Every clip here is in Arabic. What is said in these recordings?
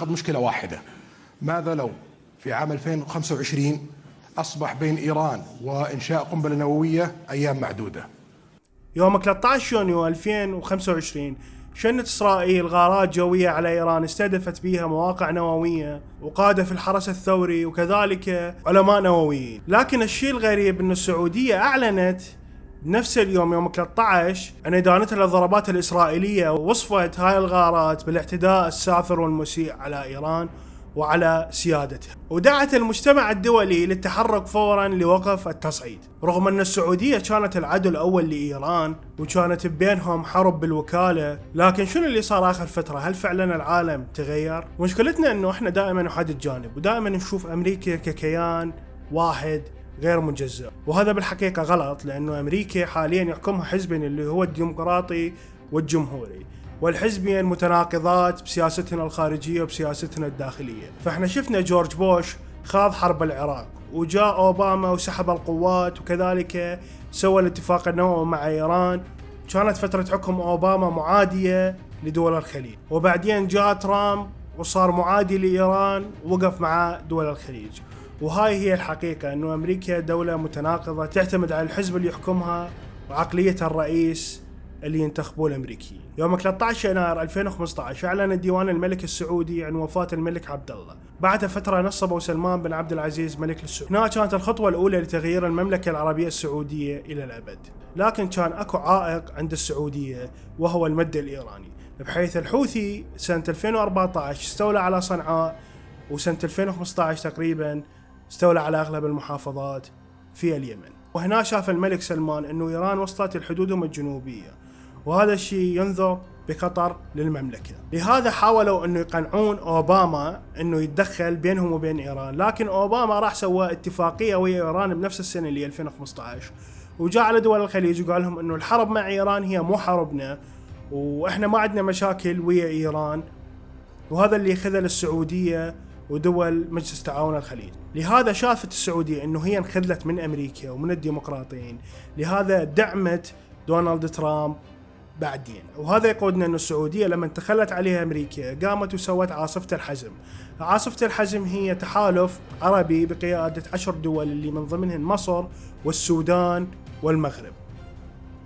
مشكلة واحدة. ماذا لو في عام 2025 أصبح بين إيران وإنشاء قنبلة نووية أيام معدودة؟ يوم 13 يونيو 2025 شنت إسرائيل غارات جوية على إيران استهدفت بها مواقع نووية وقادة في الحرس الثوري وكذلك علماء نوويين. لكن الشيء الغريب أن السعودية أعلنت نفس اليوم يوم 13 أن إدانتها للضربات الإسرائيلية، ووصفت هاي الغارات بالاعتداء السافر والمسيء على إيران وعلى سيادتها، ودعت المجتمع الدولي للتحرك فورا لوقف التصعيد. رغم أن السعودية كانت العدو الأول لإيران وكانت بينهم حرب بالوكالة، لكن شنو اللي صار آخر فترة؟ هل فعلا العالم تغير؟ مشكلتنا أنه إحنا دائما نحدد الجانب، ودائما نشوف أمريكا ككيان واحد غير مجزأ، وهذا بالحقيقة غلط، لأنه أمريكا حاليا يحكمها حزبين اللي هو الديمقراطي والجمهوري، والحزبين متناقضات بسياستنا الخارجية وبسياستنا الداخلية. فاحنا شفنا جورج بوش خاض حرب العراق، وجاء أوباما وسحب القوات، وكذلك سوى الاتفاق النووي مع إيران. كانت فترة حكم أوباما معادية لدول الخليج، وبعدين جاء ترامب وصار معادي لإيران ووقف مع دول الخليج. وهاي هي الحقيقة، أنه أمريكا دولة متناقضة تعتمد على الحزب اللي يحكمها وعقلية الرئيس اللي ينتخبوه الأمريكيين. يوم 13 يناير 2015 أعلن ديوان الملك السعودي عن وفاة الملك عبد الله. بعد فترة نصبوا سلمان بن عبد العزيز ملك للسعودية. هنا كانت الخطوة الأولى لتغيير المملكة العربية السعودية إلى الأبد. لكن كان أكو عائق عند السعودية، وهو المد الإيراني، بحيث الحوثي سنة 2014 استولى على صنعاء، وسنة 2015 تقريبا استولى على أغلب المحافظات في اليمن. وهنا شاف الملك سلمان أنه إيران وصلت لحدودهم الجنوبية، وهذا الشيء ينذر بخطر للمملكة. لهذا حاولوا أنه يقنعون أوباما أنه يتدخل بينهم وبين إيران، لكن أوباما راح سوى اتفاقية ويا إيران بنفس السنة اللي 2015، وجاء على دول الخليج وقال لهم أنه الحرب مع إيران هي مو حربنا، وإحنا ما عندنا مشاكل ويا إيران. وهذا اللي خذل السعودية ودول مجلس تعاون الخليج. لهذا شافت السعودية أنه هي انخذلت من أمريكا ومن الديمقراطيين، لهذا دعمت دونالد ترامب بعدين. وهذا يقودنا أن السعودية لما تخلت عليها أمريكا قامت وسوت عاصفة الحزم. عاصفة الحزم هي تحالف عربي بقيادة 10 دول اللي من ضمنهن مصر والسودان والمغرب،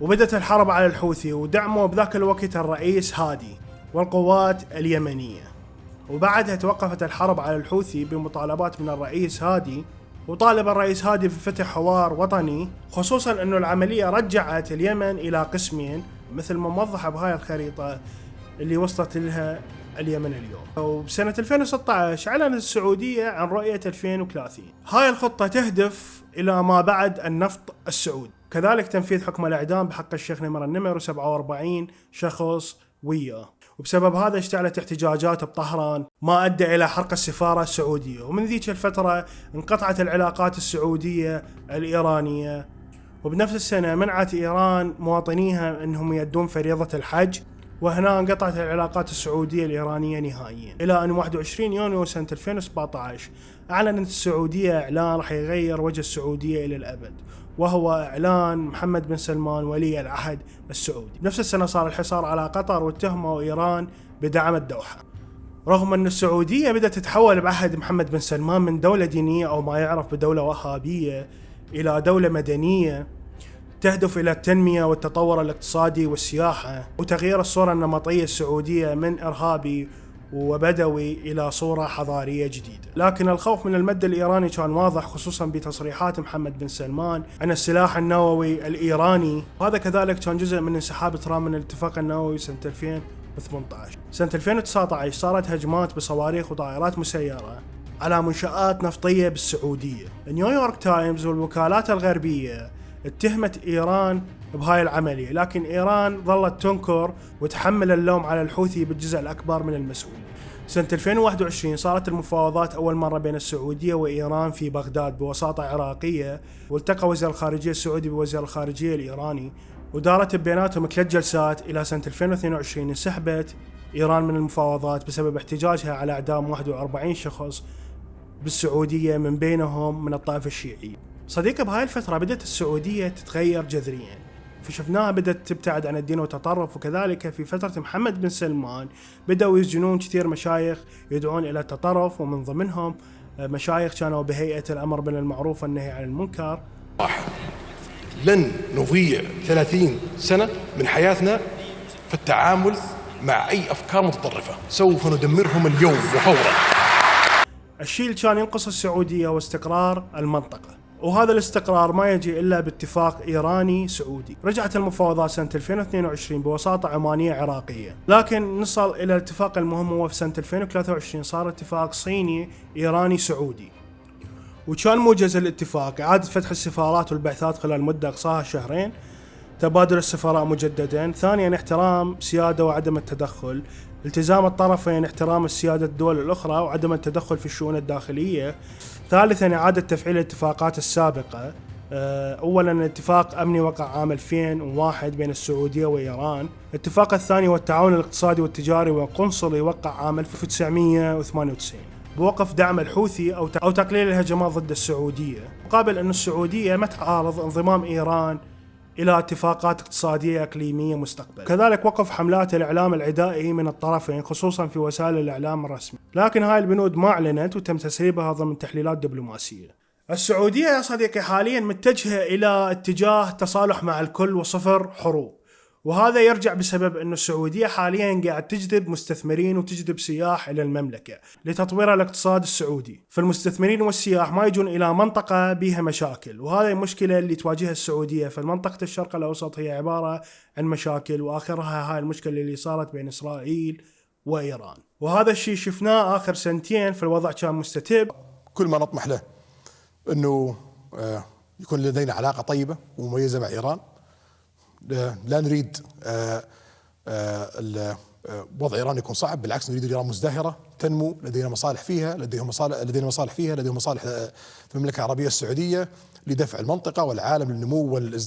وبدت الحرب على الحوثي، ودعموا بذاك الوقت الرئيس هادي والقوات اليمنية. وبعدها توقفت الحرب على الحوثي بمطالبات من الرئيس هادي، وطالب الرئيس هادي بفتح حوار وطني، خصوصا أنه العملية رجعت اليمن إلى قسمين مثل ما موضح بهاي الخريطة اللي وصلت لها اليمن اليوم. وبسنة 2016 أعلنت السعودية عن رؤية 2030. هاي الخطة تهدف إلى ما بعد النفط السعودي، كذلك تنفيذ حكم الإعدام بحق الشيخ نمر النمر و47 شخص وياه. وبسبب هذا اشتعلت احتجاجات بطهران ما أدى إلى حرق السفارة السعودية. ومن ذيك الفترة انقطعت العلاقات السعودية الإيرانية، وبنفس السنة منعت إيران مواطنيها أنهم يؤدون فريضة الحج، وهنا انقطعت العلاقات السعودية الإيرانية نهائيا. إلى أن 21 يونيو سنة 2017 أعلنت السعودية إعلان راح يغير وجه السعودية إلى الأبد، وهو إعلان محمد بن سلمان ولي العهد السعودي. نفس السنة صار الحصار على قطر، واتهموا إيران بدعم الدوحة. رغم أن السعودية بدأت تتحول بعهد محمد بن سلمان من دولة دينية أو ما يعرف بدولة وهابية إلى دولة مدنية تهدف إلى التنمية والتطور الاقتصادي والسياحة، وتغيير الصورة النمطية السعودية من إرهابي وبدوي إلى صورة حضارية جديدة. لكن الخوف من المد الإيراني كان واضح، خصوصا بتصريحات محمد بن سلمان عن السلاح النووي الإيراني، وهذا كذلك كان جزء من انسحاب ترامب من الاتفاق النووي سنة 2018. سنة 2019 صارت هجمات بصواريخ وطائرات مسيرة على منشآت نفطية بالسعودية. نيويورك تايمز والوكالات الغربية اتهمت إيران بهاي العملية، لكن إيران ظلت تنكر وتحمل اللوم على الحوثي بالجزء الأكبر من المسؤولية. سنة 2021 صارت المفاوضات أول مرة بين السعودية وإيران في بغداد بوساطة عراقية، والتقى وزير الخارجية السعودي بوزير الخارجية الإيراني، ودارت بيناتهم 3 جلسات. إلى سنة 2022 انسحبت إيران من المفاوضات بسبب احتجاجها على إعدام 41 شخص بالسعودية، من بينهم من الطائفة الشيعية. صديقي، بهاي الفترة بدأت السعودية تتغير جذريا، فشفناها بدأت تبتعد عن الدين وتطرف. وكذلك في فترة محمد بن سلمان بدأوا يسجنون كثير مشايخ يدعون إلى التطرف، ومن ضمنهم مشايخ كانوا بهيئة الأمر بالمعروف والنهي عن المنكر. لن نضيع 30 سنة من حياتنا في التعامل مع أي أفكار متطرفة، سوف ندمرهم اليوم وفورا. الشيء اللي كان ينقص السعودية هو استقرار المنطقة، وهذا الاستقرار ما يجي إلا باتفاق إيراني سعودي. رجعت المفاوضات سنة 2022 بوساطة عمانية عراقية، لكن نصل إلى الاتفاق المهم هو في سنة 2023 صار اتفاق صيني إيراني سعودي. وكان موجز الاتفاق إعادة فتح السفارات والبعثات خلال مدة أقصاها شهرين، تبادل السفراء مجددا، ثانيا احترام سيادة وعدم التدخل، التزام الطرفين احترام السيادة الدول الأخرى وعدم التدخل في الشؤون الداخلية، ثالثا إعادة تفعيل الاتفاقات السابقة. أولا اتفاق أمني وقع عام 2001 بين السعودية وإيران. الاتفاق الثاني هو التعاون الاقتصادي والتجاري والقنصلي وقع عام 1998 بوقف دعم الحوثي أو تقليل الهجمات ضد السعودية، مقابل أن السعودية ما تعارض انضمام إيران إلى اتفاقات اقتصادية إقليمية مستقبلا. كذلك وقف حملات الإعلام العدائي من الطرفين خصوصا في وسائل الإعلام الرسمي، لكن هاي البنود ما أعلنت وتم تسريبها ضمن تحليلات دبلوماسية. السعودية يا صديقي حاليا متجهة إلى اتجاه تصالح مع الكل وصفر حروب، وهذا يرجع بسبب أن السعودية حاليا قاعد تجذب مستثمرين وتجذب سياح إلى المملكة لتطوير الاقتصاد السعودي. فالمستثمرين والسياح ما يجون إلى منطقة بها مشاكل، وهذه المشكلة اللي تواجهها السعودية. فالمنطقة الشرق الأوسط هي عبارة عن مشاكل، وآخرها هاي المشكلة اللي صارت بين إسرائيل وإيران، وهذا الشيء شفناه آخر سنتين. فالوضع كان مستتب. كل ما نطمح له أنه يكون لدينا علاقة طيبة ومميزة مع إيران. لا نريد وضع إيران يكون صعب، بالعكس نريد إيران مزدهرة تنمو، لدينا مصالح فيها، لدينا مصالح في المملكة العربية السعودية لدفع المنطقة والعالم للنمو